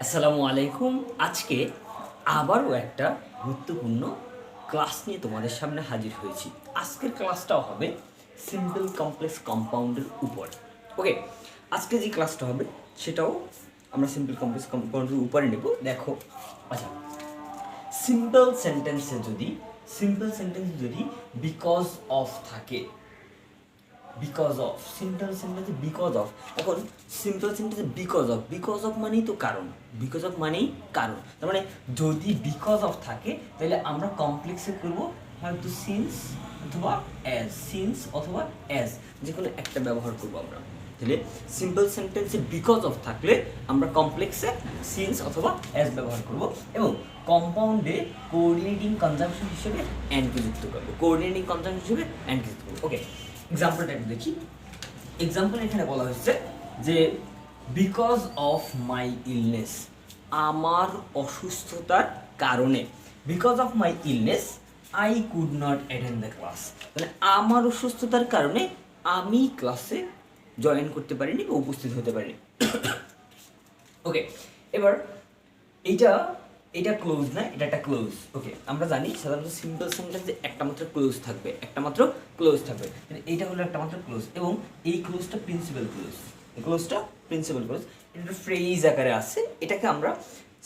আসসালামু আলাইকুম। আজকে আবারও একটা গুরুত্বপূর্ণ ক্লাস নিয়ে তোমাদের সামনে হাজির হয়েছি। আজকের ক্লাসটাও হবে সিম্পল কমপ্লেক্স কম্পাউন্ডের উপর। ওকে, আজকে যে ক্লাসটা হবে সেটাও আমরা সিম্পল কমপ্লেক্স কম্পাউন্ডের উপরে নেব। দেখো, আচ্ছা, সিম্পল সেন্টেন্সে যদি বিকজ অফ থাকে, বিকজ অফ, সিম্পল সেন্টেন্সে বিকজ অফ। এখন সিম্পল সেন্টেন্সে বিকজ অফ মানেই তো কারণ, বিকজ অফ মানেই কারণ। তার মানে যদি বিকজ অফ থাকে তাহলে আমরা কমপ্লেক্সে করবো হয়তো সিন্স অথবা অ্যাজ, সিন্স অথবা অ্যাজ, যে কোনো একটা ব্যবহার করবো আমরা। তাহলে সিম্পল সেন্টেন্সে বিকজ অফ থাকলে আমরা কমপ্লেক্সে সিন্স অথবা অ্যাজ ব্যবহার করব এবং কম্পাউন্ডে কোঅর্ডিনেটিং কনজাংশন হিসেবে অ্যান্ডকে যুক্ত করবো, কোঅর্ডিনেটিং কনজাংশন হিসেবে অ্যান্ডকে যুক্ত করবো। ওকে, এক্সাম্পলটা একটু দেখি। এক্সাম্পল এখানে বলা হচ্ছে যে বিকজ অফ মাই ইলনেস, আমার অসুস্থতার কারণে, because of my illness I could not attend the class. মানে আমার অসুস্থতার কারণে আমি ক্লাসে জয়েন করতে পারিনি বা উপস্থিত হতে পারিনি। ওকে, এবার এইটা এটা ক্লোজ না, এটা একটা ক্লোজ। ওকে, আমরা জানি সাধারণত সিম্পল সেন্টেন্সে একটা মাত্র ক্লোজ থাকবে, একটা মাত্র ক্লোজ থাকবে। এইটা হলো একটা মাত্র ক্লোজ এবং এই ক্লোজটা প্রিন্সিপাল ক্লোজ, এই ক্লোজটা প্রিন্সিপাল ক্লোজ। এটা ফ্রেজ আকারে আছে, এটাকে আমরা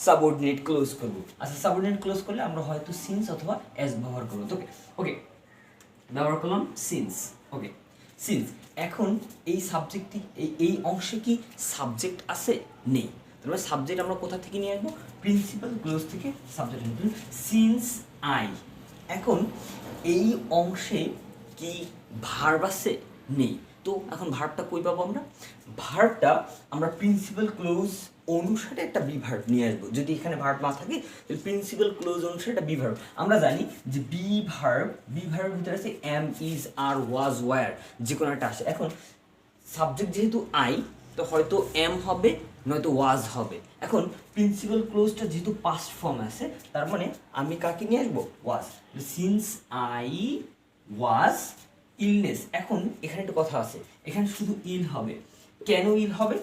সাবঅর্ডিনেট ক্লোজ করব। আচ্ছা, সাবঅর্ডিনেট ক্লোজ করলে আমরা হয়তো সিন্স অথবা অ্যাজ ব্যবহার করবো। ওকে ওকে, ব্যবহার করলাম সিন্স। ওকে, সিন্স। এখন এই সাবজেক্টটি এই অংশে কি সাবজেক্ট আছে? নেই। তাহলে সাবজেক্ট আমরা কোথা থেকে নিয়ে আসবো? প্রিন্সিপাল ক্লোজ থেকে সাবজেক্ট নিয়ে। সিন্স আই, এখন এই অংশে কি ভার্ব আছে? নেই। তো এখন ভার্বটা কই পাবো আমরা? ভার্বটা আমরা প্রিন্সিপাল ক্লোজ অনুসারে একটা বি ভার্ব নিয়ে আসবো। যদি এখানে ভার্ব না থাকে তাহলে প্রিন্সিপাল ক্লোজ অনুসারে একটা বি ভার্ব। আমরা জানি যে বি ভার্বের ভিতরে আছে am, is, are, was, were, যে কোনো একটা আসে। এখন সাবজেক্ট যেহেতু আই, তো হয়তো এম হবে, নয়তো ওয়াজ হবে। এখন প্রিন্সিপাল ক্লোজটা যেহেতু পাস্ট ফর্ম আছে, তার মানে আমি কাকে নিয়ে আসবো? Was. Since I was illness. এখন এখানে একটা কথা আছে, এখানে শুধু ইল হবে। কেন ইল হবে?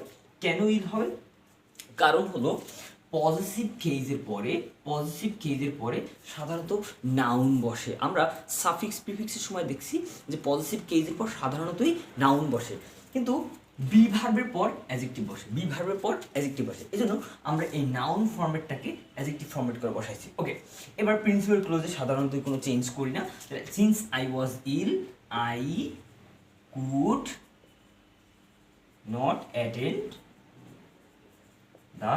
কেন ইল হবে? কারণ হলো পজিটিভ কেজের পরে সাধারণত নাউন বসে। আমরা সাফিক্স প্রিফিক্সের সময় দেখছি যে পজিটিভ কেজের পর সাধারণতই নাউন বসে, কিন্তু বি ভার্বের পর অ্যাডজেক্টিভ বসে, এই জন্য আমরা এই নাউন ফরম্যাটটাকে অ্যাডজেক্টিভ ফরম্যাট করে বসাইছি। ওকে, এবার প্রিন্সিপাল ক্লোজে সাধারণত কোনো চেঞ্জ করি না। Since I was ill I could not attend the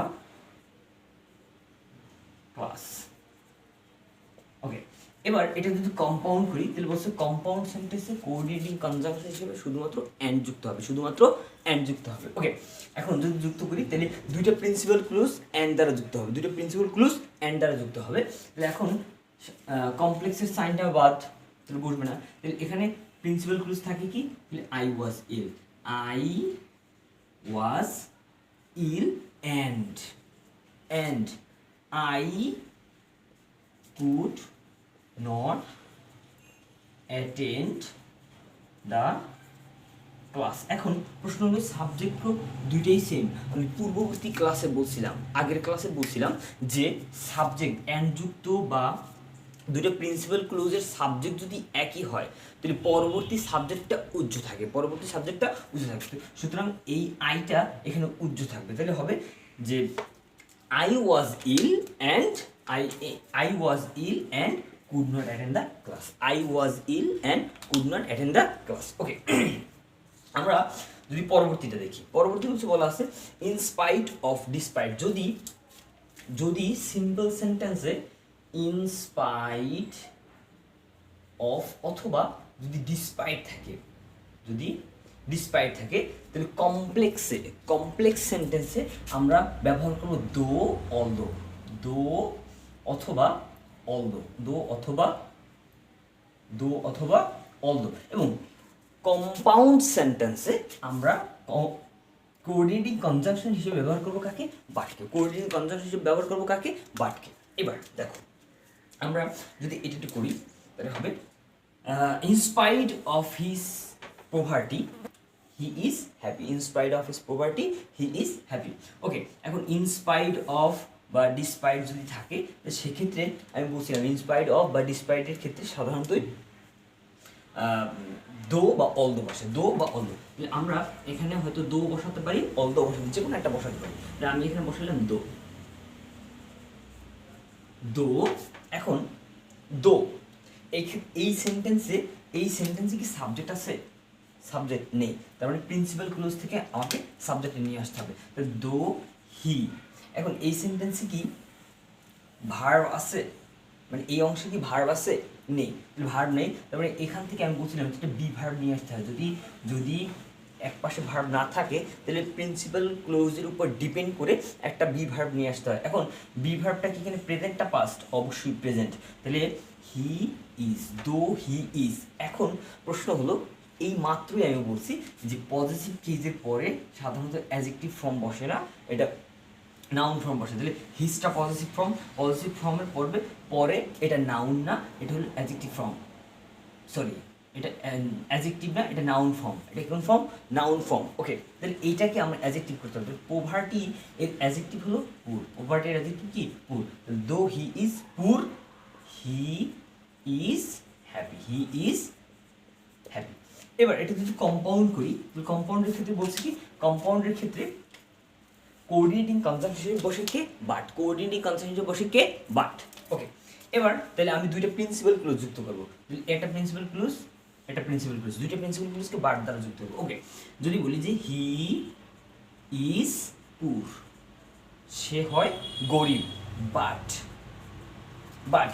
class. Okay, এবার এটা যদি কম্পাউন্ড করি তাহলে বলছে কম্পাউন্ড সেন্টেন্সে কোঅর্ডিনেটিং কনজাংশন হিসেবে শুধুমাত্র অ্যান্ড যুক্ত হবে, ওকে, এখন যদি যুক্ত করি তাহলে দুইটা প্রিন্সিপাল ক্লোজ অ্যান্ড দ্বারা যুক্ত হবে। তাহলে এখন কমপ্লেক্সের সাইনটা বাদ, তাহলে বসবে না। তাহলে এখানে প্রিন্সিপাল ক্লোজ থাকে কি? তাহলে I was ill and I could not attend the class. এখন প্রশ্ন হলো সাবজেক্ট প্রোব দুইটাই সেম। আমি পূর্ববর্তী ক্লাসে বলছিলাম, আগের ক্লাসে বলছিলাম যে সাবজেক্ট অ্যান্ড যুক্ত বা দুইটা প্রিন্সিপাল ক্লোজের সাবজেক্ট যদি একই হয় তাহলে পরবর্তী সাবজেক্টটা উজ্জ্ব থাকে, সুতরাং এই আইটা এখানে উজ্জ্ব থাকবে। তাহলে হবে যে I was ill and could not attend the class. Okay. আমরা যদি পরবর্তীটা দেখি, পরবর্তী হচ্ছে বলা আছে ইন স্পাইট অফ, ডিসপাইট। যদি সিম্পল সেন্টেন্সে ইন স্পাইট অফ অথবা যদি ডিসপাইট থাকে তাহলে কমপ্লেক্স সেন্টেন্সে আমরা ব্যবহার করব দো অথবা অলদো এবং কম্পাউন্ড সেন্টেন্সে আমরা কোঅর্ডিনেটিং কনজাংশন হিসেবে ব্যবহার করব কাকে? বাটকে। এবার দেখো, আমরা যদি এটা একটু করি তাহলে হবে in spite of his poverty he is happy, in spite of his poverty he is happy. Okay, এখন ইনস্পাইট অফ বা ডিসপাইট যদি থাকে সেক্ষেত্রে আমি বলছিলাম ইনস্পাইট অফ বা ডিসপাইটের ক্ষেত্রে সাধারণতই দো বা অল দো বসে, দো বা অল দো। আমরা এখানে হয়তো দো বসাতে পারি, অল দো বসাতে, যে কোনো একটা বসাতে পারি। আমি এখানে বসালাম দো, দো। এখন দো এই সেন্টেন্সে কি সাবজেক্ট আছে? সাবজেক্ট নেই, তার মানে প্রিন্সিপাল ক্লোজ থেকে আমাকে সাবজেক্টে নিয়ে আসতে হবে। দো হি, এখন এই সেন্টেন্সে কি ভার্ব আছে? মানে এই অংশে কি ভার্ব আছে? নেই, ভার্ব নেই, তারপরে এখান থেকে আমি বলছিলাম একটা বি ভার্ব নিয়ে আসতে হয়। যদি এক পাশে ভার্ব না থাকে তাহলে প্রিন্সিপাল ক্লোজের উপর ডিপেন্ড করে একটা বি ভার্ব নিয়ে আসতে হয়। এখন বি ভার্বটা কি এখানে প্রেজেন্টটা পাস্ট? অবশ্যই প্রেজেন্ট, তাহলে হি ইজ, দো হি ইজ। এখন প্রশ্ন হলো, এই মাত্রই আমি বলছি যে পজিটিভ কেজের পরে সাধারণত অ্যাডজেক্টিভ ফর্ম বসে না, এটা নাউন ফর্ম বসে। তাহলে হিজটা পজিটিভ ফর্মের পরে এটা নাউন না, এটা হলো অ্যাডজেক্টিভ ফর্ম। সরি, এটা অ্যাডজেক্টিভ না, এটা নাউন ফর্ম। এটা কোন ফর্ম? Noun form. ওকে, তাহলে এইটাকে আমরা অ্যাডজেক্টিভ করতে হবে। পোভার্টি এর অ্যাডজেক্টিভ হলো পুর, পোভার্টির অ্যাডজেক্টিভ কি? পুর। দো হি ইজ পুর হি is happy, he is happy. এবার এটা যদি কম্পাউন্ড করি, কম্পাউন্ডের ক্ষেত্রে বলছি কি, কম্পাউন্ডের ক্ষেত্রে কোঅর্ডিনেটিং কনজাংশন বসে কে? বাট। কোঅর্ডিনেটিং কনজাংশন বসে কে? বাট। ওকে, এবার তাহলে আমি দুইটা প্রিন্সিপাল ক্লোজ যুক্ত করবো, একটা প্রিন্সিপাল ক্লোজ, একটা প্রিন্সিপাল ক্লোজ, দুইটা প্রিন্সিপাল ক্লোজকে বাট দ্বারা যুক্ত করবো। ওকে, যদি বলি যে হি ইজ পুর, সে হয় গরিব, বাট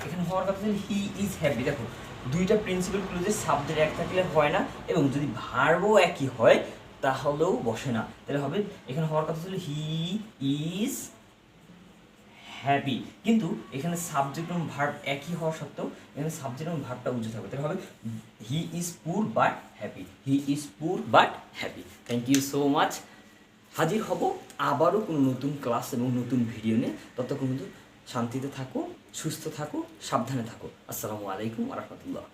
এখানে হওয়ার কথা হি ইজ হ্যাপি। দেখো দুইটা প্রিন্সিপাল ক্লোজের সাবজেক্ট এক থাকলে হয় না, এবং যদি ভার্বও একই হয় তাহলেও বসে না। তাহলে হবে এখানে হওয়ার কথা ছিল হি ইজ হ্যাপি, কিন্তু এখানে সাবজেক্ট এবং ভার্ব একই হওয়া সত্ত্বেও এখানে সাবজেক্ট এবং ভার্বটা উজ্জ্বল থাকবে। তাহলে হবে he is poor but happy, he is poor but happy. Thank you so much. হাজির হব আবারও কোনো নতুন ক্লাস এবং নতুন ভিডিও নিয়ে। ততক্ষণ কিন্তু শান্তিতে থাকো, সুস্থ থাকো, সাবধানে থাকো। আসসালামু আলাইকুম ওয়া রাহমাতুল্লাহ।